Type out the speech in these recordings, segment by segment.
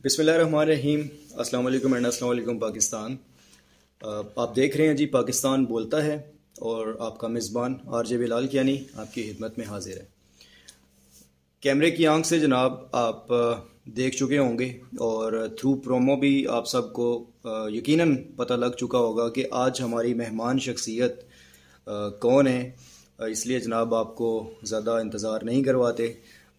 بسم اللہ الرحمن الرحیم۔ السلام علیکم اینڈ السلام علیکم پاکستان۔ آپ دیکھ رہے ہیں جی پاکستان بولتا ہے، اور آپ کا میزبان آر جے بلال کیانی آپ کی خدمت میں حاضر ہے۔ کیمرے کی آنکھ سے جناب آپ دیکھ چکے ہوں گے، اور تھرو پرومو بھی آپ سب کو یقیناً پتہ لگ چکا ہوگا کہ آج ہماری مہمان شخصیت کون ہے۔ اس لیے جناب آپ کو زیادہ انتظار نہیں کرواتے،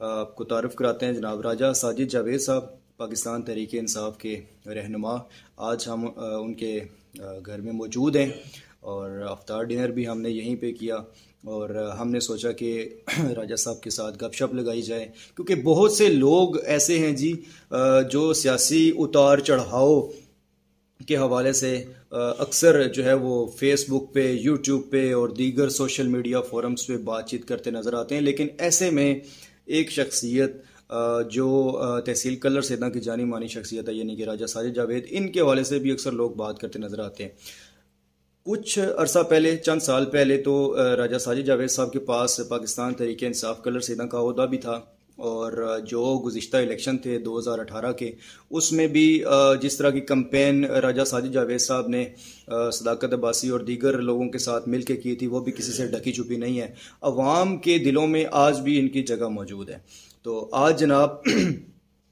آپ کو تعارف کراتے ہیں جناب راجہ ساجد جاوید صاحب، پاکستان تحریک انصاف کے رہنما۔ آج ہم ان کے گھر میں موجود ہیں، اور افطار ڈنر بھی ہم نے یہیں پہ کیا، اور ہم نے سوچا کہ راجہ صاحب کے ساتھ گپ شپ لگائی جائے، کیونکہ بہت سے لوگ ایسے ہیں جی جو سیاسی اتار چڑھاؤ کے حوالے سے اکثر جو ہے وہ فیس بک پہ، یوٹیوب پہ اور دیگر سوشل میڈیا فورمز پہ بات چیت کرتے نظر آتے ہیں، لیکن ایسے میں ایک شخصیت جو تحصیل کلر سیدہ کی جانی مانی شخصیت ہے، یعنی کہ راجہ ساجد جاوید، ان کے حوالے سے بھی اکثر لوگ بات کرتے نظر آتے ہیں۔ کچھ عرصہ پہلے، چند سال پہلے تو راجہ ساجد جاوید صاحب کے پاس پاکستان تحریک انصاف کلر سیدہ کا عہدہ بھی تھا، اور جو گزشتہ الیکشن تھے 2018 کے، اس میں بھی جس طرح کی کمپین راجہ ساجد جاوید صاحب نے صداقت عباسی اور دیگر لوگوں کے ساتھ مل کے کی تھی، وہ بھی کسی سے ڈھکی چھپی نہیں ہے۔ عوام کے دلوں میں آج بھی ان کی جگہ موجود ہے۔ تو آج جناب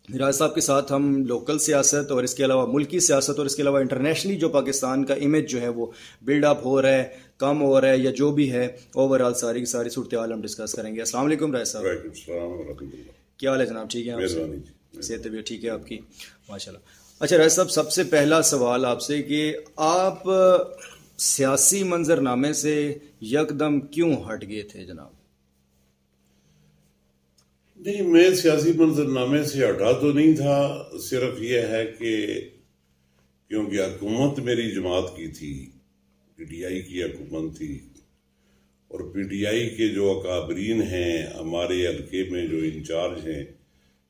راج صاحب کے ساتھ ہم لوکل سیاست اور اس کے علاوہ ملکی سیاست اور اس کے علاوہ انٹرنیشنلی جو پاکستان کا امیج جو ہے وہ بلڈ اپ ہو رہا ہے، کم ہو رہا ہے، یا جو بھی ہے اوور آل ساری کی ساری صورتحال ہم ڈسکس کریں گے۔ السلام علیکم راج صاحب۔ وعلیکم السلام ورحمۃ اللہ۔ کیا حال ہے جناب؟ ٹھیک ہے آپ؟ مہربانی۔ صحت طبیعت ٹھیک ہے آپ کی؟ ماشاء اللہ۔ اچھا راج صاحب، سب سے پہلا سوال آپ سے کہ آپ سیاسی منظرنامے سے یکدم کیوں ہٹ گئے تھے جناب؟ نہیں، میں سیاسی منظرنامے سے ہٹا تو نہیں تھا، صرف یہ ہے کہ کیونکہ حکومت میری جماعت کی تھی، پی ٹی آئی کی حکومت تھی، اور پی ٹی آئی کے جو اکابرین ہیں ہمارے حلقے میں، جو انچارج ہیں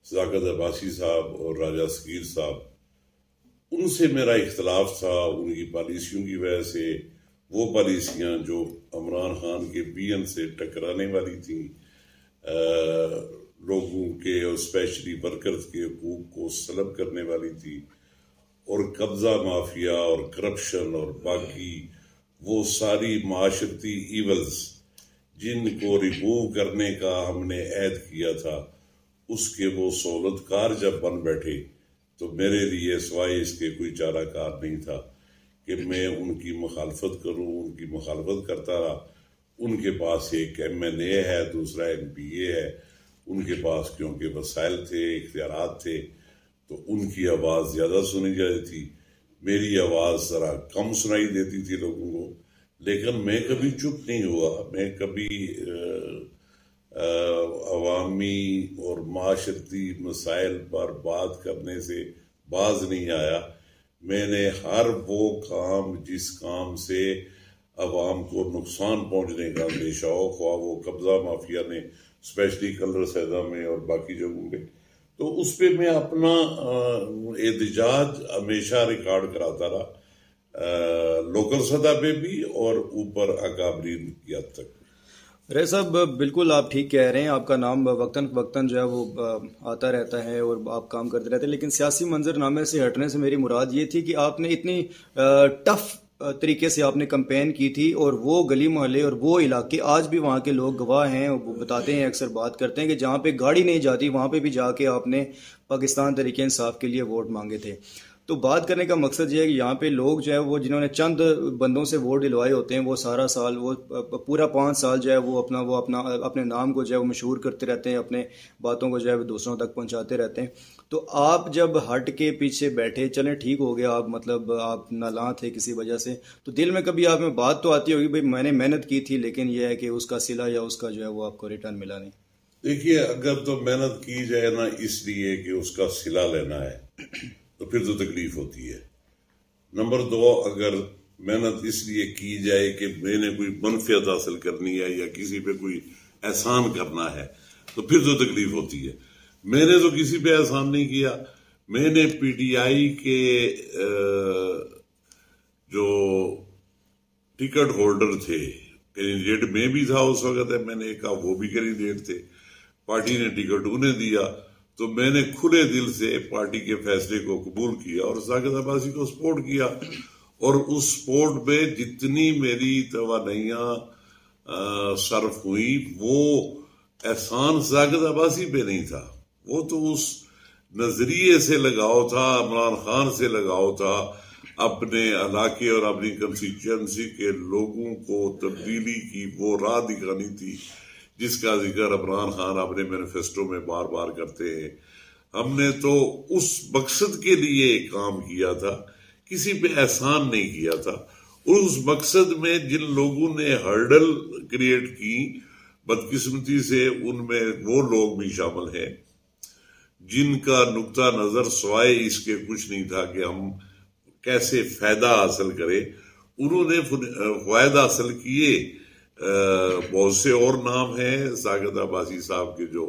صداقت عباسی صاحب اور راجہ سکیر صاحب، ان سے میرا اختلاف تھا، ان کی پالیسیوں کی وجہ سے۔ وہ پالیسیاں جو عمران خان کے پی این سے ٹکرانے والی تھیں، لوگوں کے اور اسپیشلی ورکرز کے حقوق کو سلب کرنے والی تھی، اور قبضہ مافیا اور کرپشن اور باقی وہ ساری معاشرتی ایولز جن کو ریموو کرنے کا ہم نے عہد کیا تھا، اس کے وہ سہولت کار جب بن بیٹھے تو میرے لیے سوائے اس کے کوئی چارہ کار نہیں تھا کہ میں ان کی مخالفت کروں۔ ان کی مخالفت کرتا رہا۔ ان کے پاس ایک ایم این اے ہے، دوسرا ایم پی اے ہے، ان کے پاس کیونکہ وسائل تھے، اختیارات تھے، تو ان کی آواز زیادہ سنی جاتی تھی، میری آواز ذرا کم سنائی دیتی تھی لوگوں کو۔ لیکن میں کبھی چپ نہیں ہوا، میں کبھی عوامی اور معاشرتی مسائل پر بات کرنے سے باز نہیں آیا۔ میں نے ہر وہ کام جس کام سے عوام کو نقصان پہنچنے کا اندیشہ ہو، خواہ وہ قبضہ مافیا نے اسپیشلی کلر سیدہ میں اور باقی جگہوں پہ، تو اس پہ میں اپنا احتجاج ہمیشہ ریکارڈ کراتا رہا، لوکل سطح پہ بھی اور اوپر اکابرین کی حد تک۔ رے صاحب، بالکل آپ ٹھیک کہہ رہے ہیں، آپ کا نام وقتاً فوقتاً جو ہے وہ آتا رہتا ہے اور آپ کام کرتے رہتے ہیں، لیکن سیاسی منظرنامے سے ہٹنے سے میری مراد یہ تھی کہ آپ نے اتنی ٹف طریقے سے آپ نے کمپین کی تھی، اور وہ گلی محلے اور وہ علاقے آج بھی وہاں کے لوگ گواہ ہیں، وہ بتاتے ہیں، اکثر بات کرتے ہیں کہ جہاں پہ گاڑی نہیں جاتی وہاں پہ بھی جا کے آپ نے پاکستان تحریک انصاف کے لیے ووٹ مانگے تھے۔ تو بات کرنے کا مقصد یہ ہے کہ یہاں پہ لوگ جو ہے وہ جنہوں نے چند بندوں سے ووٹ دلوائے ہوتے ہیں، وہ سارا سال، وہ پورا 5 سال جو ہے وہ اپنے نام کو جو ہے وہ مشہور کرتے رہتے ہیں، اپنے باتوں کو جو ہے وہ دوسروں تک پہنچاتے رہتے ہیں۔ تو آپ جب ہٹ کے پیچھے بیٹھے، چلیں ٹھیک ہو گیا، آپ مطلب آپ نالاں تھے کسی وجہ سے، تو دل میں کبھی آپ میں بات تو آتی ہوگی بھائی میں نے محنت کی تھی، لیکن یہ ہے کہ اس کا صلہ یا اس کا جو ہے وہ آپ کو ریٹرن ملا نہیں۔ دیکھیے، اگر تو محنت کی جائے نا اس لیے کہ اس کا صلہ لینا ہے تو پھر تو تکلیف ہوتی ہے۔ نمبر 2، اگر محنت اس لیے کی جائے کہ میں نے کوئی منفعت حاصل کرنی ہے یا کسی پہ کوئی احسان کرنا ہے تو پھر تو تکلیف ہوتی ہے۔ میں نے تو کسی پہ احسان نہیں کیا۔ میں نے پی ٹی آئی کے جو ٹکٹ ہولڈر تھے، کینڈیڈیٹ میں بھی تھا اس وقت، میں نے کہا وہ بھی کینڈیڈیٹ تھے، پارٹی نے ٹکٹ انہیں دیا تو میں نے کھلے دل سے پارٹی کے فیصلے کو قبول کیا اور ساجد عباسی کو سپورٹ کیا، اور اس سپورٹ میں جتنی میری توانائیاں صرف ہوئی وہ احسان ساجد عباسی پہ نہیں تھا، وہ تو اس نظریے سے لگاؤ تھا، عمران خان سے لگاؤ تھا، اپنے علاقے اور اپنی کنسٹیچوئنسی کے لوگوں کو تبدیلی کی وہ راہ دکھانی تھی جس کا ذکر عمران خان اپنے مینیفیسٹو میں بار بار کرتے ہیں۔ ہم نے تو اس مقصد کے لیے کام کیا تھا، کسی پہ احسان نہیں کیا تھا، اور اس مقصد میں جن لوگوں نے ہرڈل کریٹ کی، بدقسمتی سے ان میں وہ لوگ بھی شامل ہیں جن کا نقطہ نظر سوائے اس کے کچھ نہیں تھا کہ ہم کیسے فائدہ حاصل کریں۔ انہوں نے فوائد حاصل کیے، بہت سے اور نام ہیں ساجد عباسی صاحب کے جو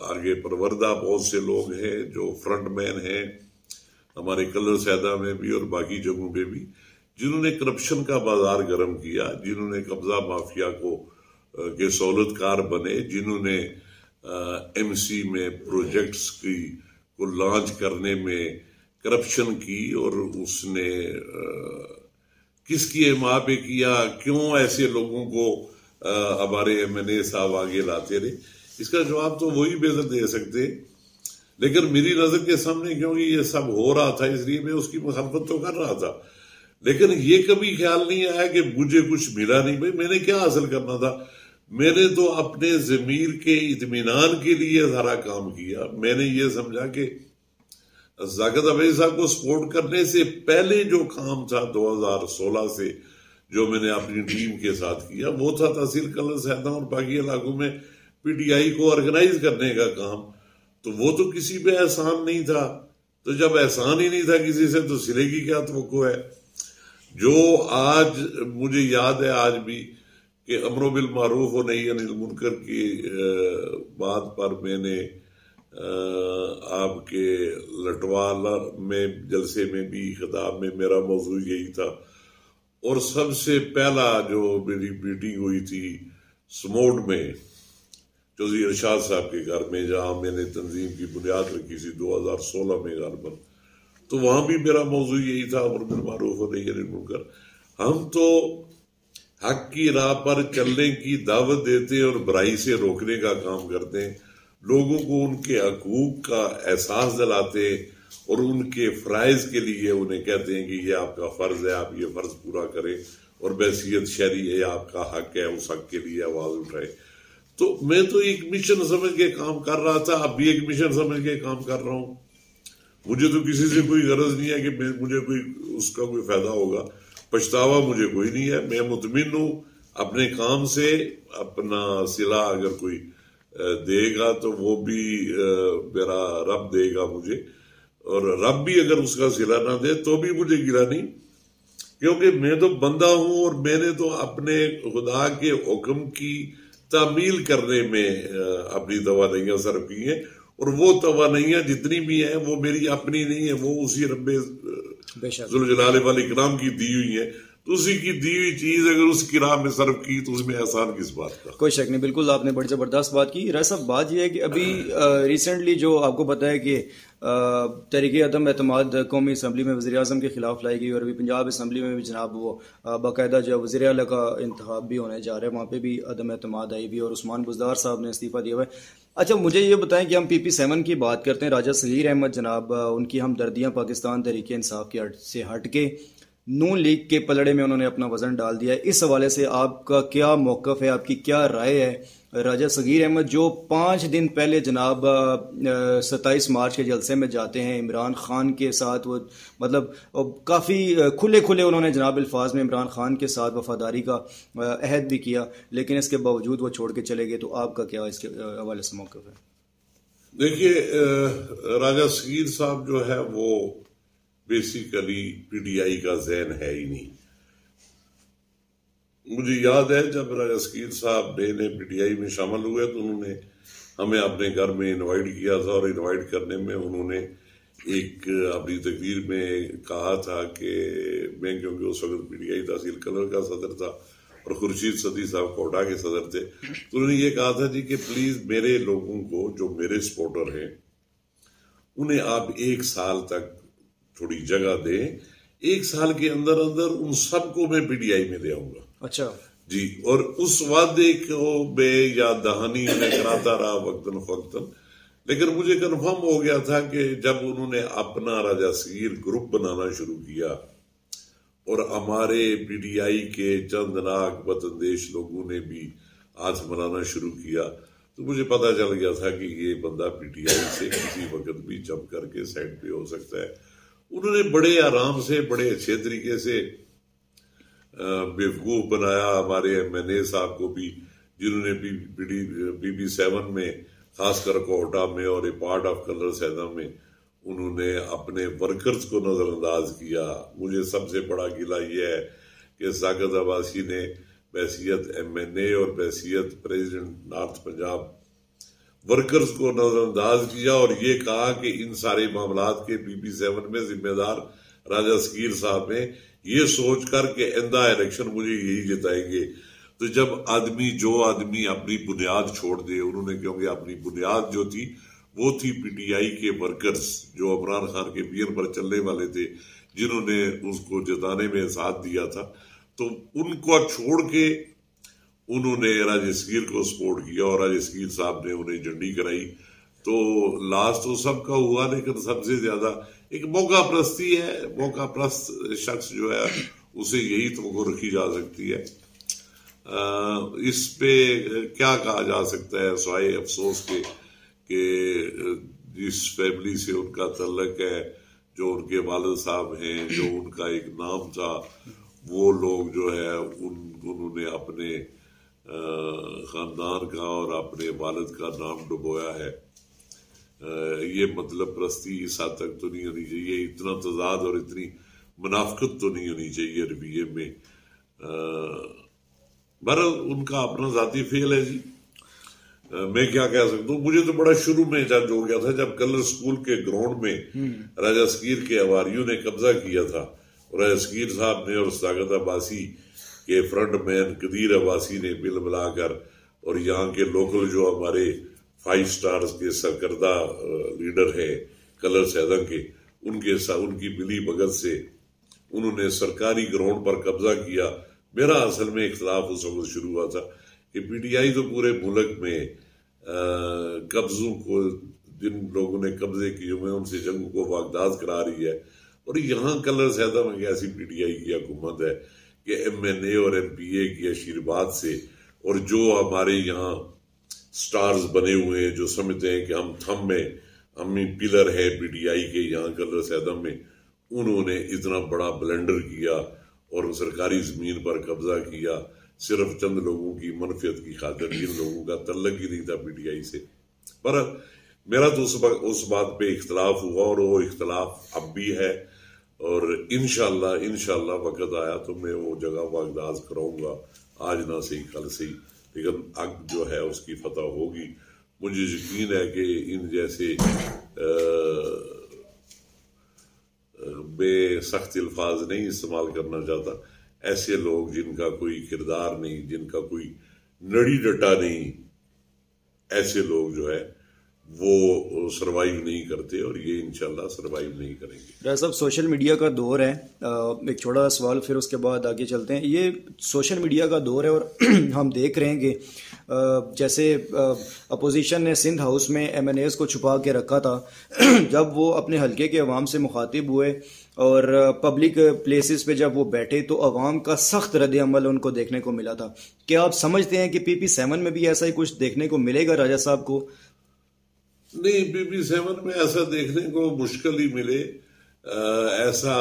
آگے پروردہ، بہت سے لوگ ہیں جو فرنٹ مین ہیں ہمارے کلر سیدہ میں بھی اور باقی جگہوں پہ بھی، جنہوں نے کرپشن کا بازار گرم کیا، جنہوں نے قبضہ مافیا کے سہولت کار بنے، جنہوں نے ایم سی میں پروجیکٹس کو لانچ کرنے میں کرپشن کی، اور اس نے کس کی حمایت پہ کیا، کیوں ایسے لوگوں کو ہمارے ایم این اے صاحب آگے لاتے رہے، اس کا جواب تو وہی بہتر دے سکتے۔ لیکن میری نظر کے سامنے کیونکہ یہ سب ہو رہا تھا اس لیے میں اس کی مخالفت تو کر رہا تھا، لیکن یہ کبھی خیال نہیں آیا کہ مجھے کچھ ملا نہیں۔ بھائی میں نے کیا حاصل کرنا تھا؟ میں نے تو اپنے ضمیر کے اطمینان کے لیے سارا کام کیا۔ میں نے یہ سمجھا کہ ساجد عباسی صاحب کو سپورٹ کرنے سے پہلے جو کام تھا 2016 سے جو میں نے اپنی ٹیم کے ساتھ کیا، وہ تھا تحصیل کلر سیدہ اور باقی علاقوں میں پی ٹی آئی کو آرگنائز کرنے کا کام، تو وہ تو کسی پہ احسان نہیں تھا۔ تو جب احسان ہی نہیں تھا کسی سے تو صلے کی کیا توقع ہے؟ جو آج مجھے یاد ہے آج بھی کہ امر بالمعروف و نہی عن المنکر کی بات پر میں نے آپ کے لٹوال میں جلسے میں بھی خطاب میں میرا موضوع یہی تھا، اور سب سے پہلا جو میری میٹنگ ہوئی تھی سموڈ میں چودھری ارشاد صاحب کے گھر میں، جہاں میں نے تنظیم کی بنیاد رکھی تھی 2016 میں غالباً، تو وہاں بھی میرا موضوع یہی تھا، امر بالمعروف و نہی عن المنکر۔ ہم تو حق کی راہ پر چلنے کی دعوت دیتے ہیں اور برائی سے روکنے کا کام کرتے ہیں، لوگوں کو ان کے حقوق کا احساس دلاتے ہیں اور ان کے فرائض کے لیے انہیں کہتے ہیں کہ یہ آپ کا فرض ہے، آپ یہ فرض پورا کریں، اور بحیثیت شہری ہے آپ کا حق ہے، اس حق کے لیے آواز اٹھائے۔ تو میں تو ایک مشن سمجھ کے کام کر رہا تھا، اب بھی ایک مشن سمجھ کے کام کر رہا ہوں۔ مجھے تو کسی سے کوئی غرض نہیں ہے کہ مجھے کوئی اس کا کوئی فائدہ ہوگا، پچھتاوا مجھے کوئی نہیں ہے۔ میں مطمئن ہوں اپنے کام سے، اپنا صلہ اگر کوئی دے گا تو وہ بھی میرا رب دے گا مجھے، اور رب بھی اگر اس کا صلہ نہ دے تو بھی مجھے گرا نہیں، کیونکہ میں تو بندہ ہوں اور میں نے تو اپنے خدا کے حکم کی تعمیل کرنے میں اپنی توانائیاں صرف کی ہیں، اور وہ توانائیاں جتنی بھی ہیں وہ میری اپنی نہیں ہیں، وہ اسی رب ذوالجلال والاکرام کی دی ہوئی ہیں۔ تو اسی کی دی ہوئی چیز اگر اس کی راہ میں صرف کی تو اس میں احسان کس بات کا؟ کوئی شک نہیں، بالکل آپ نے بڑی زبردست بات کی۔ راج صاحب بات یہ ہے کہ ابھی ریسنٹلی جو آپ کو پتہ ہے کہ تحریک عدم اعتماد قومی اسمبلی میں وزیر اعظم کے خلاف لائی گئی، اور ابھی پنجاب اسمبلی میں بھی جناب وہ باقاعدہ جو وزیر اعلیٰ کا انتخاب بھی ہونے جا رہا ہے، وہاں پہ بھی عدم اعتماد آئی بھی، اور عثمان بزدار صاحب نے استعفیٰ دیا ہوا ہے۔ اچھا مجھے یہ بتائیں کہ ہم پی پی 7 کی بات کرتے ہیں، راجہ صغیر احمد جناب، ان کی ہمدردیاں پاکستان تحریک انصاف کی سے ہٹ کے نون لیگ کے پلڑے میں انہوں نے اپنا وزن ڈال دیا ہے۔ اس حوالے سے آپ کا کیا موقف ہے، آپ کی کیا رائے ہے؟ راجہ صغیر احمد جو 5 دن پہلے جناب 27 مارچ کے جلسے میں جاتے ہیں عمران خان کے ساتھ، وہ مطلب کافی کھلے انہوں نے جناب الفاظ میں عمران خان کے ساتھ وفاداری کا عہد بھی کیا، لیکن اس کے باوجود وہ چھوڑ کے چلے گئے، تو آپ کا کیا اس کے حوالے سے موقف ہے؟ دیکھیے راجہ صغیر صاحب جو ہے وہ بیسیکلی پی ٹی آئی کا ذہن ہے ہی نہیں۔ مجھے یاد ہے جب راجہ صغیر صاحب نئے پی ٹی آئی میں شامل ہوئے تو انہوں نے ہمیں اپنے گھر میں انوائٹ کیا تھا، اور انوائٹ کرنے میں انہوں نے ایک اپنی تقریر میں کہا تھا کہ میں کیونکہ اس وقت P T I tehsil colour کا صدر تھا، اور خورشید صدی صاحب کوٹا کے صدر تھے، تو انہوں نے یہ کہا تھا جی کہ پلیز میرے لوگوں کو جو میرے سپورٹر ہیں انہیں آپ 1 سال تک تھوڑی جگہ دیں، 1 سال کے اندر اندر ان سب کو میں پی ٹی آئی میں لے آؤں گا. اچھا جی، اور اس وعدے کو بے یا دہانی میں کراتا رہا وقتاً فوقتاً، لیکن مجھے کنفرم ہو گیا تھا کہ جب انہوں نے اپنا راجہ صغیر گروپ بنانا شروع کیا اور ہمارے پی ٹی آئی کے چند ناک بداندیش لوگوں نے بھی ہاتھ ملانا شروع کیا، تو مجھے پتا چل گیا تھا کہ یہ بندہ پی ٹی آئی سے کسی وقت بھی جمپ کر کے سائڈ پہ ہو سکتا ہے. انہوں نے بڑے آرام سے بڑے اچھے طریقے سے بیوقوف بنایا ہمارے ایم این اے صاحب کو بھی، جنہوں نے بی بی 7 میں خاص کر کوٹا میں اور اے پارٹ آف کلر سیدا میں انہوں نے اپنے ورکرز کو نظر انداز کیا. مجھے سب سے بڑا گلہ یہ ہے کہ ساقط عباسی نے بحیثیت ایم این اے اور بحیثیت پریزیڈنٹ نارتھ پنجاب ورکرز کو نظر انداز کیا اور یہ کہا کہ ان سارے معاملات کے بی بی 7 میں ذمہ دار راجہ صغیر صاحب ہیں، یہ سوچ کر کہ آئندہ الیکشن مجھے یہی جتائیں گے. تو جب جو آدمی اپنی بنیاد چھوڑ دے، انہوں نے کیونکہ اپنی بنیاد جو تھی وہ تھی پی ٹی آئی کے ورکرز جو عمران خان کے پیر پر چلنے والے تھے، جنہوں نے اس کو جتانے میں ساتھ دیا تھا، تو ان کو چھوڑ کے انہوں نے راجہ صغیر کو سپورٹ کیا اور راجہ صغیر صاحب نے انہیں جھنڈی کرائی. تو لاس تو سب کا ہوا، لیکن سب سے زیادہ ایک موقع پرستی ہے، موقع پرست شخص جو ہے اسے یہی توقع رکھی جا سکتی ہے. اس پہ کیا کہا جا سکتا ہے سوائے افسوس کے کہ جس فیملی سے ان کا تعلق ہے، جو ان کے والد صاحب ہیں، جو ان کا ایک نام تھا، وہ لوگ جو ہے انہوں نے اپنے خاندان کا اور اپنے والد کا نام ڈبویا ہے. یہ مطلب پرستی اس حد تک تو نہیں ہونی چاہیے، اتنا تضاد اور اتنی منافقت تو نہیں ہونی چاہیے رویے میں. بہرحال ان کا اپنا ذاتی فعل ہے. جی میں کیا کہہ سکتا ہوں، مجھے تو بڑا شروع میں جج ہو گیا تھا جب کلر سکول کے گراؤنڈ میں راجہ صغیر کے اواریوں نے قبضہ کیا تھا، اور راجہ صغیر صاحب نے اور ساقط عباسی کے فرنٹ مین قدیر عباسی نے مل ملا کر، اور یہاں کے لوکل جو ہمارے 5 سٹارز کے سرکردہ لیڈر ہے کلر سیدا کے، ان کی ملی بھگت سے انہوں نے سرکاری گراؤنڈ پر قبضہ کیا. میرا اصل میں اختلاف اس وقت شروع ہوا تھا کہ پی ٹی آئی تو پورے ملک میں قبضوں کو، جن لوگوں نے قبضے کیے ہوئے ان سے جنگوں کو واگداد کرا رہی ہے، اور یہاں کلر سیدا میں ایسی پی ٹی آئی کی حکومت ہے کہ ایم این اے اور ایم پی اے کی آشیرواد سے، اور جو ہمارے یہاں سٹارز بنے ہوئے ہیں جو سمجھتے ہیں کہ ہم تھم میں ہم پلر ہے پی ٹی آئی کے یہاں کلر سیدا میں، انہوں نے اتنا بڑا بلنڈر کیا اور سرکاری زمین پر قبضہ کیا صرف چند لوگوں کی منفیت کی خاطر، جن لوگوں کا تعلق ہی نہیں تھا پی ٹی آئی سے. پر میرا تو اس بات پہ اختلاف ہوا اور وہ اختلاف اب بھی ہے، اور انشاءاللہ وقت آیا تو میں وہ جگہ واگداد کراؤں گا، آج نہ صحیح کل صحیح، لیکن اب جو ہے اس کی فتح ہوگی. مجھے یقین ہے کہ ان جیسے بے سخت الفاظ نہیں استعمال کرنا چاہتا، ایسے لوگ جن کا کوئی کردار نہیں، جن کا کوئی نڑی ڈٹا نہیں، ایسے لوگ جو ہے وہ سروائیو نہیں کرتے، اور یہ انشاءاللہ سروائیو نہیں کریں گے. ڈاکٹر صاحب سوشل میڈیا کا دور ہے، ایک چھوٹا سوال پھر اس کے بعد آگے چلتے ہیں. یہ سوشل میڈیا کا دور ہے اور ہم دیکھ رہے ہیں کہ جیسے اپوزیشن نے سندھ ہاؤس میں ایم این ایز کو چھپا کے رکھا تھا، جب وہ اپنے حلقے کے عوام سے مخاطب ہوئے اور پبلک پلیسز پہ جب وہ بیٹھے تو عوام کا سخت رد عمل ان کو دیکھنے کو ملا تھا. کیا آپ سمجھتے ہیں کہ پی پی 7 میں بھی ایسا ہی کچھ دیکھنے کو ملے گا راجہ صاحب کو؟ نہیں، پی پی 7 میں ایسا دیکھنے کو مشکل ہی ملے. ایسا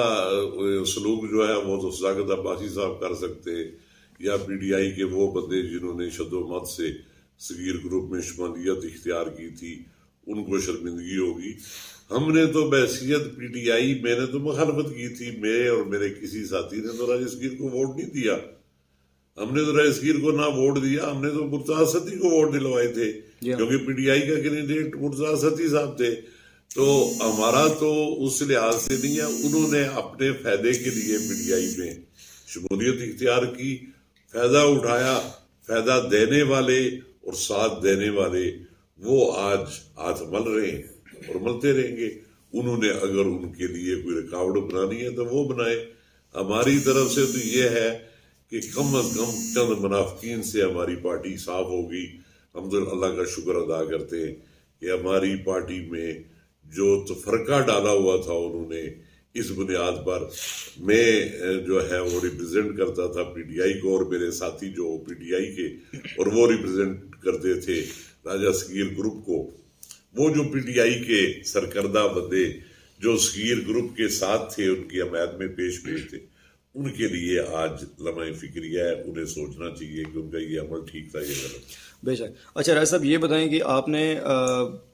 سلوک جو ہے وہ تو ساقط عباسی صاحب کر سکتے، یا پی ٹی آئی کے وہ بندے جنہوں نے شد و مت سے صغیر گروپ میں شمولیت اختیار کی تھی، ان کو شرمندگی ہوگی. ہم نے تو بحیثیت پی ٹی آئی، میں نے تو مخالفت کی تھی، میں اور میرے کسی ساتھی نے تو راجہ صغیر کو ووٹ نہیں دیا. ہم نے تو راجہ صغیر کو نہ ووٹ دیا، ہم نے تو مرتضیٰ ستی کو ووٹ دلوائے تھے، کیونکہ پی ٹی آئی کا کینڈیڈیٹ مرتضیٰ ستی صاحب تھے. تو ہمارا تو اس لحاظ سے نہیں ہے. انہوں نے اپنے فائدے کے لیے پی ٹی آئی میں شمولیت اختیار کی، فائدہ اٹھایا، فائدہ دینے والے اور ساتھ دینے والے وہ آج ہاتھ مل رہے ہیں اور ملتے رہیں گے. انہوں نے اگر ان کے لیے کوئی رکاوٹ بنانی ہے تو وہ بنائے. ہماری طرف سے تو یہ ہے کہ کم از کم چند منافقین سے ہماری پارٹی صاف ہوگی. ہم تو اللہ کا شکر ادا کرتے ہیں کہ ہماری پارٹی میں جو تفرقہ ڈالا ہوا تھا انہوں نے اس بنیاد پر، میں جو ہے وہ ریپرزینٹ کرتا تھا پی ٹی آئی کو، اور میرے ساتھی جو پی ٹی آئی کے اور وہ ریپرزینٹ کرتے تھے راجہ صغیر گروپ کو. وہ جو پی ٹی آئی کے سرکردہ بندے جو صغیر گروپ کے ساتھ تھے، ان کی حمایت میں پیش تھے، ان کے لیے آج لمحہ فکریہ ہے. انہیں سوچنا چاہیے کہ ان کا یہ عمل ٹھیک تھا یا غلط. بے شک. اچھا راج صاحب، یہ بتائیں کہ آپ نے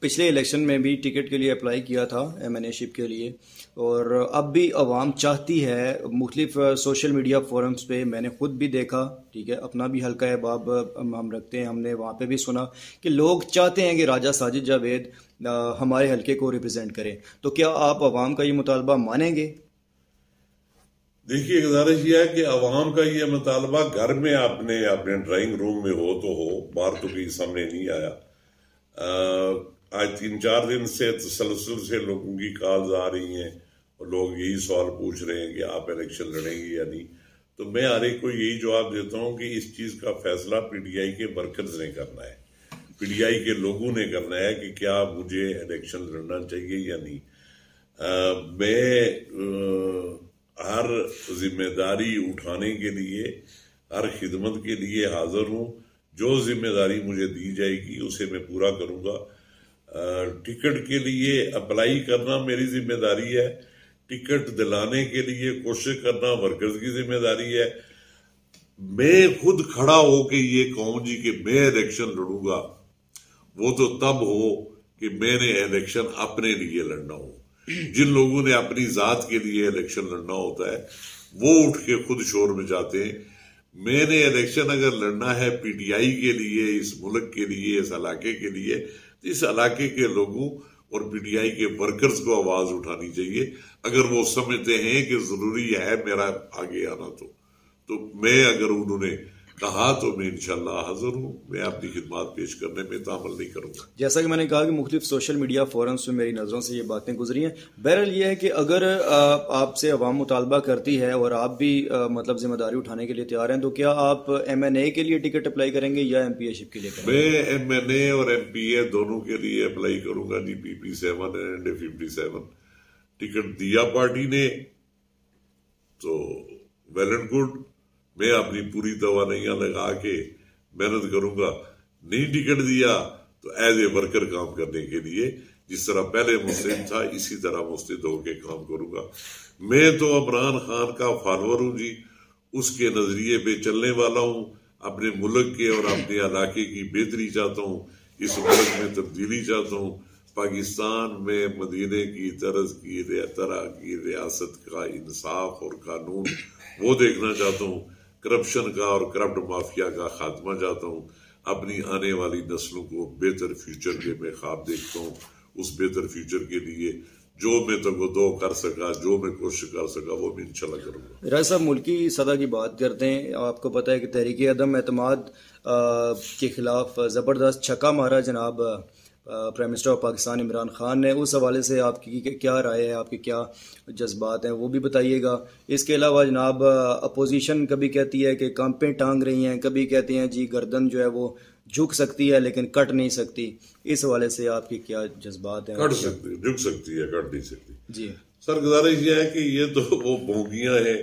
پچھلے الیکشن میں بھی ٹکٹ کے لیے اپلائی کیا تھا ایم این اے شپ کے لیے، اور اب بھی عوام چاہتی ہے مختلف سوشل میڈیا فورمز پہ، میں نے خود بھی دیکھا، ٹھیک ہے، اپنا بھی حلقہ احباب ہم رکھتے ہیں، ہم نے وہاں پہ بھی سنا کہ لوگ چاہتے ہیں کہ راجہ ساجد جاوید ہمارے حلقے کو ریپرزینٹ کریں. تو کیا آپ عوام کا یہ مطالبہ مانیں گے؟ دیکھیے، گزارش یہ ہے کہ عوام کا یہ مطالبہ گھر میں اپنے ڈرائنگ روم میں ہو تو ہو، باہر تو کہیں سامنے نہیں آیا. آج 3-4 دن سے تسلسل سے لوگوں کی کالز آ رہی ہیں اور لوگ یہی سوال پوچھ رہے ہیں کہ آپ الیکشن لڑیں گے یا نہیں. تو میں ہر ایک کو یہی جواب دیتا ہوں کہ اس چیز کا فیصلہ پی ٹی آئی کے ورکرز نے کرنا ہے، پی ٹی آئی کے لوگوں نے کرنا ہے کہ کیا مجھے الیکشن لڑنا چاہیے یا نہیں. میں ہر ذمہ داری اٹھانے کے لیے، ہر خدمت کے لیے حاضر ہوں. جو ذمہ داری مجھے دی جائے گی اسے میں پورا کروں گا. ٹکٹ کے لیے اپلائی کرنا میری ذمہ داری ہے، ٹکٹ دلانے کے لیے کوشش کرنا ورکرز کی ذمہ داری ہے. میں خود کھڑا ہو کے یہ کہوں جی کہ میں الیکشن لڑوں گا، وہ تو تب ہو کہ میں نے الیکشن اپنے لیے لڑنا ہو. جن لوگوں نے اپنی ذات کے لیے الیکشن لڑنا ہوتا ہے وہ اٹھ کے خود شور مچاتے ہیں. میں نے الیکشن اگر لڑنا ہے پی ٹی آئی کے لیے، اس ملک کے لیے، اس علاقے کے لیے، تو اس علاقے کے لوگوں اور پی ٹی آئی کے ورکرز کو آواز اٹھانی چاہیے. اگر وہ سمجھتے ہیں کہ ضروری ہے میرا آگے آنا تو میں، اگر انہوں نے کہا تو میں انشاءاللہ حاضر ہوں. میں اپنی خدمات پیش کرنے میں تعامل نہیں کروں گا. جیسا کہ میں نے کہا کہ مختلف سوشل میڈیا فورمز میں میری نظروں سے یہ باتیں گزری ہیں. بہرحال یہ ہے کہ اگر آپ سے عوام مطالبہ کرتی ہے اور آپ بھی مطلب ذمہ داری اٹھانے کے لیے تیار ہیں، تو کیا آپ ایم این اے کے لیے ٹکٹ اپلائی کریں گے یا ایم پی اے شپ کے لیے کریں گے؟ میں ایم این اے اور ایم پی اے دونوں کے لیے اپلائی کروں گا جی. PP7 اینڈ 57 ٹکٹ دیا پارٹی نے تو ویل اینڈ گڈ. میں اپنی پوری توانائیاں لگا کے محنت کروں گا. نہیں ٹکٹ دیا تو ایز اے ورکر کام کرنے کے لیے جس طرح پہلے مستعد تھا اسی طرح مستعد ہو کے کام کروں گا. میں تو عمران خان کا فالوور ہوں جی، اس کے نظریے پہ چلنے والا ہوں. اپنے ملک کے اور اپنے علاقے کی بہتری چاہتا ہوں، اس ملک میں تبدیلی چاہتا ہوں. پاکستان میں مدینے کی طرز کی طرح کی ریاست کا انصاف اور قانون وہ دیکھنا چاہتا ہوں. کرپشن کا اور کرپٹ مافیا کا خاتمہ چاہتا ہوں. اپنی آنے والی نسلوں کو بہتر فیوچر کے میں خواب دیکھتا ہوں. اس بہتر فیوچر کے لیے جو میں تگودو کر سکا، جو میں کوشش کر سکا، وہ میں انشاءاللہ کروں گا. راج صاحب، ملکی سطح کی بات کرتے ہیں. آپ کو پتہ ہے کہ تحریک عدم اعتماد کے خلاف زبردست چھکا مارا جناب prime minister of Pakistan Imran Khan نے. اس حوالے سے آپ کی کیا رائے ہے، آپ کے کیا جذبات ہیں، وہ بھی بتائیے گا. اس کے علاوہ جناب اپوزیشن کبھی کہتی ہے کہ کانپیں ٹانگ رہی ہیں، کبھی کہتے ہیں جی گردن جو ہے وہ جھک سکتی ہے لیکن کٹ نہیں سکتی. اس حوالے سے آپ کے کیا جذبات ہیں؟ کٹ سکتی، جھک سکتی ہے، کٹ نہیں سکتی. جی سر، گزارش یہ ہے کہ یہ تو وہ بھونگیاں ہیں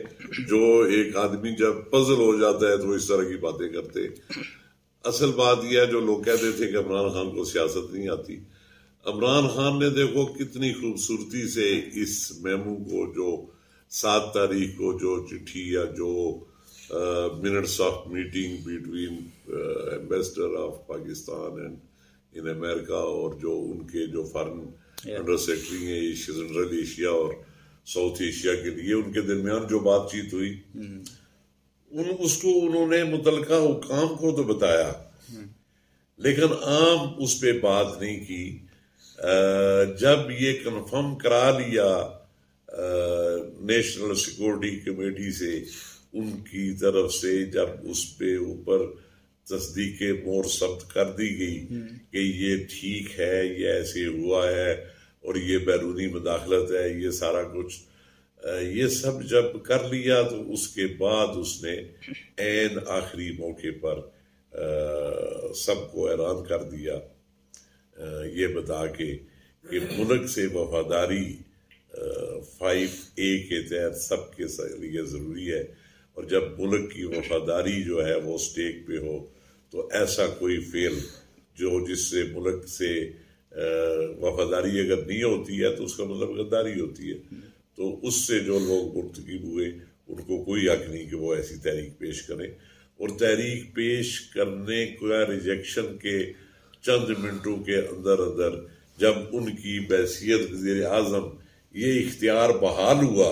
جو ایک آدمی جب پزل ہو جاتا ہے تو وہ اس طرح کی باتیں کرتے. اصل بات یہ ہے جو لوگ کہتے تھے کہ عمران خان کو سیاست نہیں آتی. عمران خان نے دیکھو کتنی خوبصورتی سے اس میمو کو، جو 7 تاریخ کو جو چٹھی یا جو minutes of meeting between ambassador of Pakistan and in America اور جو ان کے جو فارن انڈر سیکرٹری ہیں سنٹرل ایشیا اور ساؤتھ ایشیا کے لیے، ان کے درمیان جو بات چیت ہوئی، اس کو انہوں نے متعلقہ حکام کو تو بتایا لیکن عام اس پہ بات نہیں کی. جب یہ کنفرم کرا لیا نیشنل سیکورٹی کمیٹی سے ان کی طرف سے جب اس پہ اوپر تصدیق مور ثبت کر دی گئی کہ یہ ٹھیک ہے، یہ ایسے ہوا ہے اور یہ بیرونی مداخلت ہے، یہ سارا کچھ یہ سب جب کر لیا تو اس کے بعد اس نے عین آخری موقع پر سب کو حیران کر دیا یہ بتا کے کہ ملک سے وفاداری 5A کے تحت سب کے لیے ضروری ہے، اور جب ملک کی وفاداری جو ہے وہ سٹیک پہ ہو تو ایسا کوئی فعل جس سے ملک سے وفاداری اگر نہیں ہوتی ہے تو اس کا مطلب غداری ہوتی ہے، تو اس سے جو لوگ مرتکب ہوئے ان کو کوئی حق نہیں کہ وہ ایسی تحریک پیش کریں، اور تحریک پیش کرنے کا ریجیکشن کے چند منٹوں کے اندر اندر جب ان کی بحیثیت وزیر اعظم یہ اختیار بحال ہوا،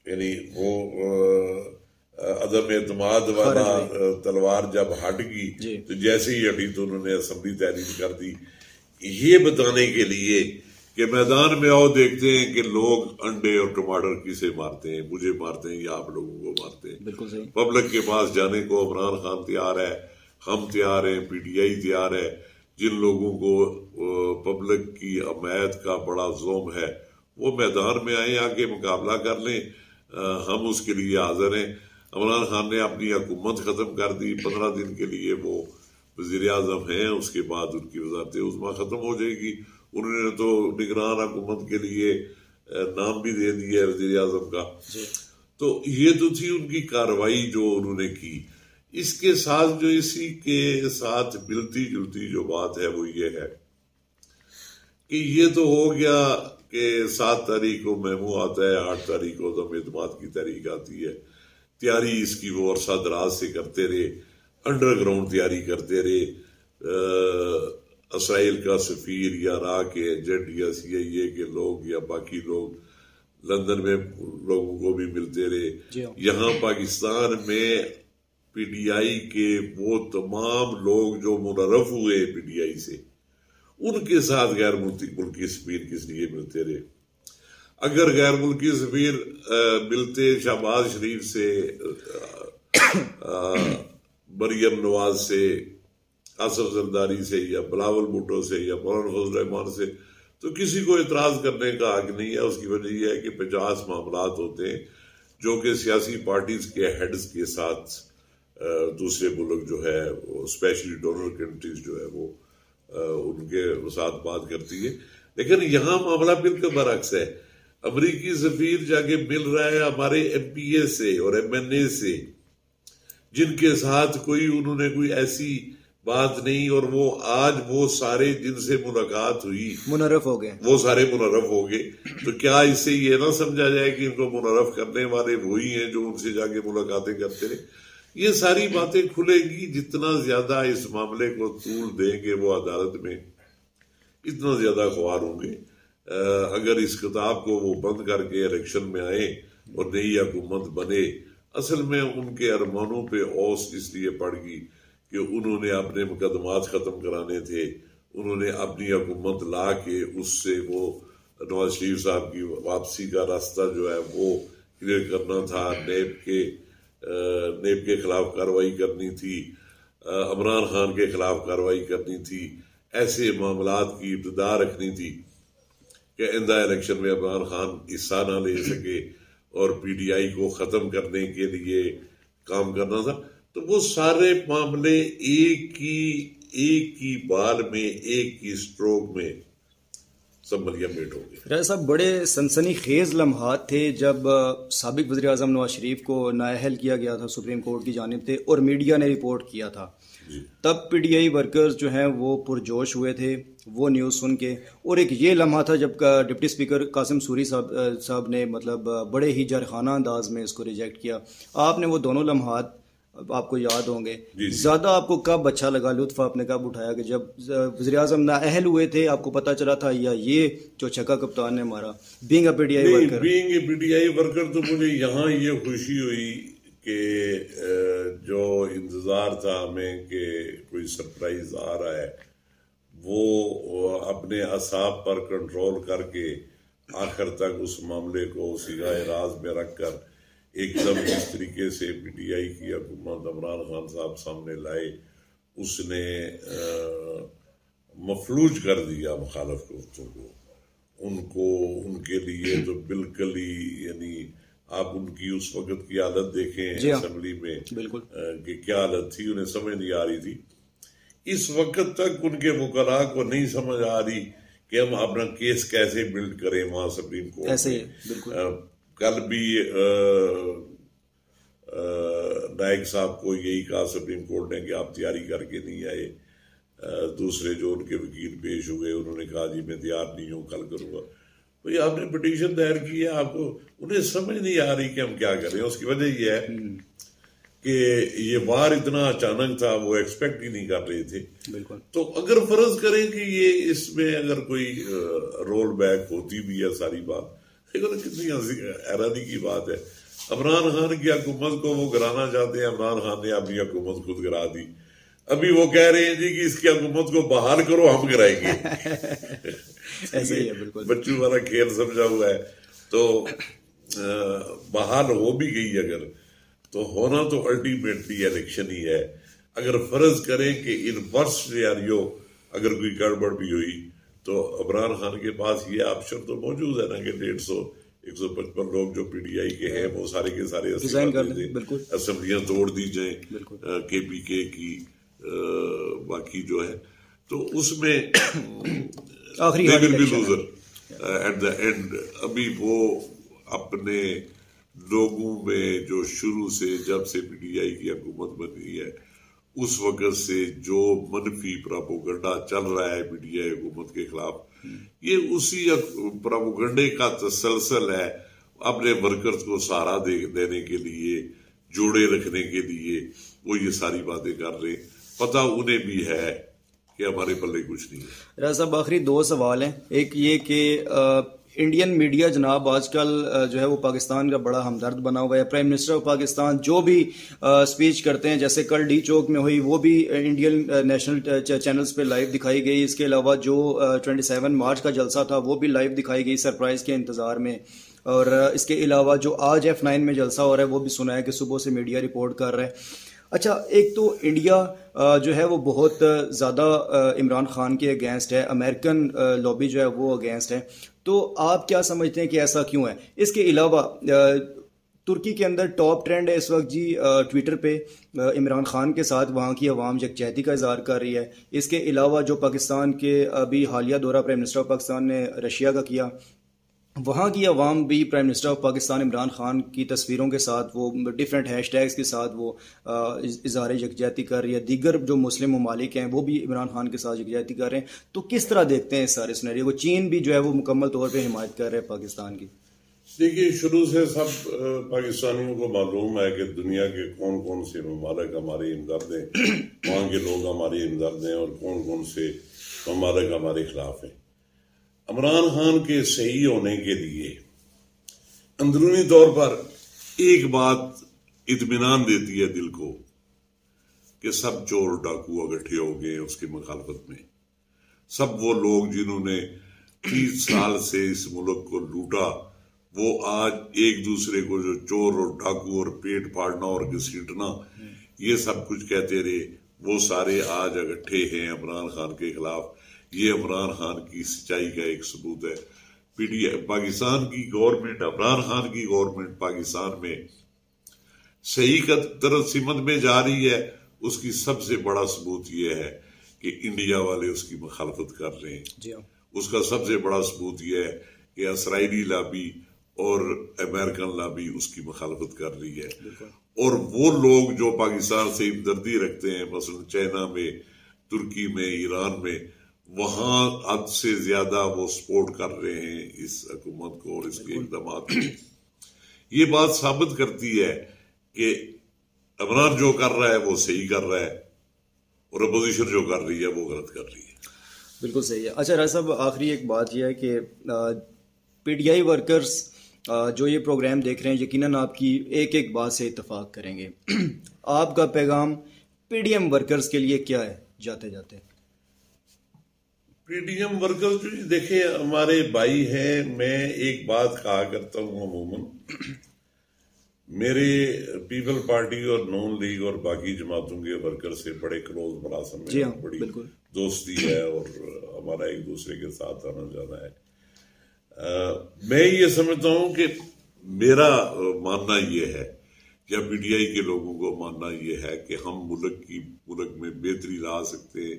یعنی وہ عدم اعتماد والا تلوار جب ہٹ گئی تو جیسے ہی ہٹی تو انہوں نے اسمبلی تحریر کر دی، یہ بتانے کے لیے کہ میدان میں آؤ دیکھتے ہیں کہ لوگ انڈے اور ٹماٹر کسے مارتے ہیں، مجھے مارتے ہیں یا آپ لوگوں کو مارتے ہیں۔ بالکل صحیح۔ پبلک کے پاس جانے کو عمران خان تیار ہے، ہم تیار ہیں، PTI تیار ہے۔ جن لوگوں کو پبلک کی حمایت کا بڑا زوم ہے وہ میدان میں آئیں، آ کے مقابلہ کر لیں، ہم اس کے لیے حاضر ہیں۔ عمران خان نے اپنی حکومت ختم کر دی، 15 دن کے لیے وہ وزیر اعظم ہیں، اس کے بعد ان کی وزارت عظمیٰ ختم ہو جائے گی۔ انہوں نے تو نگران حکومت کے لیے نام بھی دے دیا ہے وزیر اعظم کا۔ تو یہ تو تھی ان کی کارروائی جو انہوں نے کی۔ اس کے ساتھ جو اسی کے ساتھ ملتی جلتی جو بات ہے وہ یہ ہے کہ یہ تو ہو گیا کہ 7 تاریخ کو میمو آتا ہے، 8 تاریخ کو عدم اعتماد کی تحریک آتی ہے۔ تیاری اس کی وہ عرصہ دراز سے کرتے رہے، انڈر گراؤنڈ تیاری کرتے رہے، اسرائیل کا سفیر یا راہ کے ایجنٹ یا CIA کے لوگ یا باقی لوگ لندن میں لوگوں کو بھی ملتے رہے۔ یہاا پاکستان میں PTI کے وہ تمام لوگ جو منعرف ہوئے PTI سے، ان کے ساتھ غیر ملکی سفیر کس لیے ملتے رہے؟ اگر غیر ملکی سفیر ملتے شہباز شریف سے، مریم نواز سے، آصف زرداری سے یا بلاول بھٹو سے یا مولانا فضل الرحمان سے تو کسی کو اعتراض کرنے کا حق نہیں ہے۔ اس کی وجہ یہ ہے کہ 50 معاملات ہوتے ہیں جو کہ سیاسی پارٹیز کے ہیڈز کے ساتھ دوسرے ملک جو ہے اسپیشلی ڈونر کنٹریز جو ہے وہ ان کے ساتھ بات کرتی ہے، لیکن یہاں معاملہ بالکل برعکس ہے۔ امریکی سفیر جا کے مل رہا ہے ہمارے MPA سے اور MNA سے جن کے ساتھ انہوں نے کوئی ایسی بات نہیں، اور وہ آج وہ سارے جن سے ملاقات ہوئی منعرف ہو گئے، وہ سارے منعرف ہو گئے۔ تو کیا اس سے یہ نہ سمجھا جائے کہ ان کو منعرف کرنے والے وہی ہیں جو ان سے جا کے ملاقاتیں کرتے رہے؟ یہ ساری باتیں کھلے گی جتنا زیادہ اس معاملے کو طول دیں گے وہ عدالت میں، اتنا زیادہ خوار ہوں گے۔ اگر اس کتاب کو وہ بند کر کے الیکشن میں آئیں اور نئی حکومت بنے، اصل میں ان کے ارمانوں پہ اوس اس لیے پڑ گئی کہ انہوں نے اپنے مقدمات ختم کرانے تھے، انہوں نے اپنی حکومت لا کے اس سے وہ نواز شریف صاحب کی واپسی کا راستہ جو ہے وہ کلیئر کرنا تھا، نیب کے خلاف کارروائی کرنی تھی، عمران خان کے خلاف کارروائی کرنی تھی، ایسے معاملات کی ابتدا رکھنی تھی کہ آئندہ الیکشن میں عمران خان حصہ نہ لے سکے اور PTI کو ختم کرنے کے لیے کام کرنا تھا۔ تو وہ سارے معاملے ایک کی بال میں، ایک کی سٹروک میں سب مریم میٹ ہو گئے۔ راجہ صاحب، بڑے سنسنی خیز لمحات تھے جب سابق وزیر اعظم نواز شریف کو نااہل کیا گیا تھا سپریم کورٹ کی جانب سے اور میڈیا نے رپورٹ کیا تھا۔ تب PTI ورکرز جو ہیں وہ پرجوش ہوئے تھے وہ نیوز سن کے، اور ایک یہ لمحہ تھا جب ڈپٹی اسپیکر قاسم سوری صاحب نے بڑے ہی جارحانہ انداز میں اس کو ریجیکٹ کیا۔ آپ نے وہ دونوں لمحات آپ کو یاد ہوں گے، زیادہ آپ کو کب اچھا لگا، لطف آپ نے کب اٹھایا کہ جب وزیر اعظم نااہل ہوئے تھے، آپ کو پتا چلا تھا، یا یہ جو چھکا کپتان نے مارا بینگ اے PTI ورکر؟ تو مجھے یہاں یہ خوشی ہوئی کہ جو انتظار تھا ہمیں کہ کوئی سرپرائز آ رہا ہے، وہ اپنے اعصاب پر کنٹرول کر کے آخر تک اس معاملے کو صیغہ راز میں رکھ کر ایک دم جس طریقے سے پی ٹی آئی کی حکومت عمران خان صاحب سامنے لائے اس نے مفلوج کر دیا مخالف قوتوں کو، ان کے لیے تو بالکل ہی یعنی آپ ان کی اس وقت کی حالت دیکھیں اسمبلی میں کہ کیا حالت تھی، انہیں سمجھ نہیں آ رہی تھی. اس وقت تک ان کے وکلاء کو نہیں سمجھ آ رہی کہ ہم اپنا کیس کیسے بلڈ کریں وہاں سپریم کورٹ میں. کل بھی نائک صاحب کو یہی کہا سپریم کورٹ نے کہ آپ تیاری کر کے نہیں آئے. دوسرے جو ان کے وکیل پیش ہوئے انہوں نے کہا جی میں تیار نہیں ہوں، کل کروں گا. بھئی آپ نے پٹیشن دائر کی ہے، آپ کو انہیں سمجھ نہیں آ رہی کہ ہم کیا کریں. اس کی وجہ یہ ہے کہ یہ وار اتنا اچانک تھا، وہ ایکسپیکٹ ہی نہیں کر رہے تھے. تو اگر فرض کریں کہ یہ اس میں اگر کوئی رول بیک ہوتی بھی ہے ساری بات، کتنی حیرانی کی بات ہے. عمران خان کی حکومت کو وہ گرانا چاہتے ہیں، عمران خان نے اپنی حکومت خود گرا دی. ابھی وہ کہہ رہے ہیں جی کہ اس کی حکومت کو بحال کرو، ہم گرائیں گے. ایسے ہی ہے، بالکل بچوں والا کھیل سمجھا ہوا ہے. تو بحال ہو بھی گئی اگر، تو ہونا تو الٹیمیٹلی الیکشن ہی ہے. اگر فرض کریں کہ ان ورسٹ سینیریو اگر کوئی گڑبڑ بھی ہوئی تو عمران خان کے پاس یہ آپشن تو موجود ہے نا کہ 155 لوگ جو پی ڈی آئی کے ہیں وہ سارے کے سارے اسمبلیاں توڑ دی جائیں کے پی کے کی باقی جو ہے. تو اس میں ایٹ دا اینڈ ابھی وہ اپنے لوگوں میں جو شروع سے جب سے پی ڈی آئی کی حکومت بنی ہے اس وقت سے جو منفی پراپوگنڈا چل رہا ہے پی ڈی آئی حکومت کے خلاف، یہ اسی پراپوگنڈے کا تسلسل ہے. اپنے ورکرز کو سہارا دینے کے لیے، جوڑے رکھنے کے لیے وہ یہ ساری باتیں کر رہے. پتہ انہیں بھی ہے کہ ہمارے پلے کچھ نہیں ہے. راز صاحب آخری 2 سوال ہیں. ایک یہ کہ انڈین میڈیا جناب آج کل جو ہے وہ پاکستان کا بڑا ہمدرد بنا ہوا ہے. پرائم منسٹر آف پاکستان جو بھی سپیچ کرتے ہیں، جیسے کل ڈی چوک میں ہوئی، وہ بھی انڈین نیشنل چینلز پہ لائیو دکھائی گئی. اس کے علاوہ جو 27 مارچ کا جلسہ تھا وہ بھی لائیو دکھائی گئی سرپرائز کے انتظار میں. اور اس کے علاوہ جو آج F9 میں جلسہ ہو رہا ہے وہ بھی سنا ہے کہ صبح سے میڈیا رپورٹ کر رہا ہے. اچھا، ایک تو انڈیا جو ہے وہ بہت زیادہ عمران خان کے اگینسٹ ہے، امریکن لابی جو ہے وہ اگینسٹ ہے. تو آپ کیا سمجھتے ہیں کہ ایسا کیوں ہے؟ اس کے علاوہ ترکی کے اندر ٹاپ ٹرینڈ ہے اس وقت جی ٹویٹر پہ عمران خان کے ساتھ وہاں کی عوام یکجہتی کا اظہار کر رہی ہے. اس کے علاوہ جو پاکستان کے ابھی حالیہ دورہ پرائم منسٹر آف پاکستان نے رشیا کا کیا، وہاں کی عوام بھی prime minister of Pakistan Imran Khan کی تصویروں کے ساتھ وہ ڈیفرنٹ ہیش ٹیگز کے ساتھ وہ اظہار یکجہتی کر رہی ہے. دیگر جو مسلم ممالک ہیں وہ بھی عمران خان کے ساتھ یکجہتی کر رہے ہیں. تو کس طرح دیکھتے ہیں اس سارے سنیریو کو؟ چین بھی جو ہے وہ مکمل طور پہ حمایت کر رہے ہیں پاکستان کی. دیکھیے، شروع سے سب پاکستانیوں کو معلوم ہے کہ دنیا کے کون کون سے ممالک ہمارے ہمدرد ہیں، وہاں کے لوگ ہمارے ہمدرد ہیں، اور کون کون سے ممالک ہمارے خلاف ہیں. عمران خان کے صحیح ہونے کے لیے اندرونی طور پر ایک بات اطمینان دیتی ہے دل کو کہ سب چور ڈاکو اکٹھے ہو گئے اس کی مخالفت میں. سب وہ لوگ جنہوں نے 30 سال سے اس ملک کو لوٹا، وہ آج ایک دوسرے کو جو چور اور ڈاکو اور پیٹ پاڑنا اور گھسیٹنا یہ سب کچھ کہتے رہے، وہ سارے آج اکٹھے ہیں عمران خان کے خلاف. یہ عمران خان کی سچائی کا ایک ثبوت ہے. پاکستان کی گورنمنٹ، عمران خان کی گورنمنٹ پاکستان میں صحیح کا طرف سمت میں جا رہی ہے. اس کی سب سے بڑا ثبوت یہ ہے کہ انڈیا والے اس کی مخالفت کر رہے ہیں. اس کا سب سے بڑا ثبوت یہ ہے کہ اسرائیلی لابی اور امریکن لابی اس کی مخالفت کر رہی ہے. اور وہ لوگ جو پاکستان سے ہمدردی رکھتے ہیں، مثلا چائنا میں، ترکی میں، ایران میں، وہاں حد سے زیادہ وہ سپورٹ کر رہے ہیں اس حکومت کو اور اس کے اقدامات کو. یہ بات ثابت کرتی ہے کہ عمران جو کر رہا ہے وہ صحیح کر رہا ہے اور اپوزیشن جو کر رہی ہے وہ غلط کر رہی ہے. بالکل صحیح ہے. اچھا راز صاحب، آخری ایک بات یہ ہے کہ پی ڈی آئی ورکرز جو یہ پروگرام دیکھ رہے ہیں یقیناً آپ کی ایک ایک بات سے اتفاق کریں گے. آپ کا پیغام پی ڈی ایم ورکرز کے لیے کیا ہے جاتے جاتے؟ پی ڈی ایم ورکرز جو دیکھیں ہمارے بھائی ہیں. میں ایک بات کہا کرتا ہوں عموماً، میرے پیپل پارٹی اور نون لیگ اور باقی جماعتوں کے ورکر سے بڑے کلوز ملازم ہیں، بڑی دوستی ہے اور ہمارا ایک دوسرے کے ساتھ آنا جانا ہے. میں یہ سمجھتا ہوں کہ میرا ماننا یہ ہے یا پی ٹی آئی کے لوگوں کو ماننا یہ ہے کہ ہم ملک میں بہتری لا سکتے ہیں،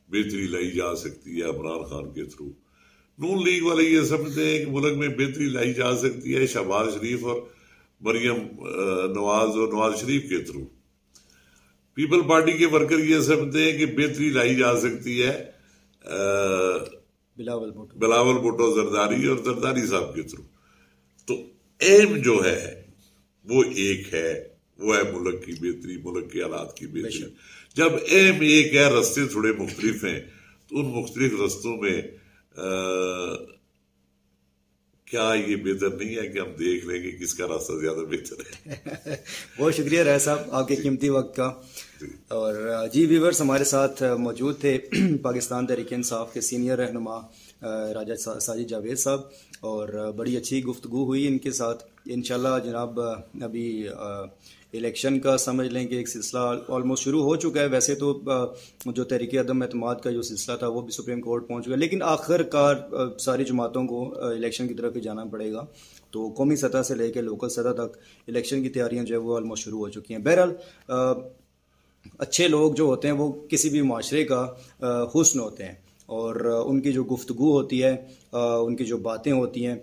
بہتری لائی جا سکتی ہے عمران خان کے تھرو. نون لیگ والے یہ سمجھتے ہیں کہ ملک میں بہتری لائی جا سکتی ہے شہباز شریف اور مریم نواز اور نواز شریف کے تھرو. پیپل پارٹی کے ورکر یہ سمجھتے ہیں کہ بہتری لائی جا سکتی ہے بلاول بھٹو زرداری اور زرداری صاحب کے تھرو. تو ایم جو ہے وہ ایک ہے، وہ ہے ملک کی بہتری، ملک کے حالات کی بہتری. جب ایم ایک ہے، رستے تھوڑے مختلف ہیں، تو ان مختلف رستوں میں کیا یہ بہتر نہیں ہے کہ ہم دیکھ لیں کہ کس کا راستہ زیادہ بہتر ہے. بہت شکریہ راہ صاحب آپ کے قیمتی وقت کا. اور جی ویورز ہمارے ساتھ موجود تھے پاکستان تحریک انصاف کے سینئر رہنما راجہ ساجد جاوید صاحب، اور بڑی اچھی گفتگو ہوئی ان کے ساتھ. انشاءاللہ جناب ابھی الیکشن کا سمجھ لیں کہ ایک سلسلہ آلموسٹ شروع ہو چکا ہے. ویسے تو جو تحریک عدم اعتماد کا جو سلسلہ تھا وہ بھی سپریم کورٹ پہنچ گیا، لیکن آخر کار ساری جماعتوں کو الیکشن کی طرف ہی جانا پڑے گا. تو قومی سطح سے لے کے لوکل سطح تک الیکشن کی تیاریاں جو ہے وہ آلموسٹ شروع ہو چکی ہیں. بہرحال اچھے لوگ جو ہوتے ہیں وہ کسی بھی معاشرے کا حسن ہوتے ہیں، اور ان کی جو گفتگو ہوتی ہے، ان کی جو باتیں ہوتی ہیں،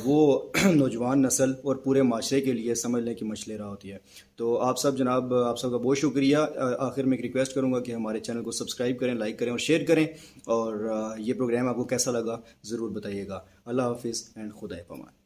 وہ نوجوان نسل اور پورے معاشرے کے لیے سمجھ لیں کہ مشعل راہ ہوتی ہے. تو آپ سب جناب، آپ سب کا بہت شکریہ. آخر میں ایک ریکویسٹ کروں گا کہ ہمارے چینل کو سبسکرائب کریں، لائک کریں اور شیئر کریں، اور یہ پروگرام آپ کو کیسا لگا ضرور بتائیے گا. اللہ حافظ اینڈ خدا پامان.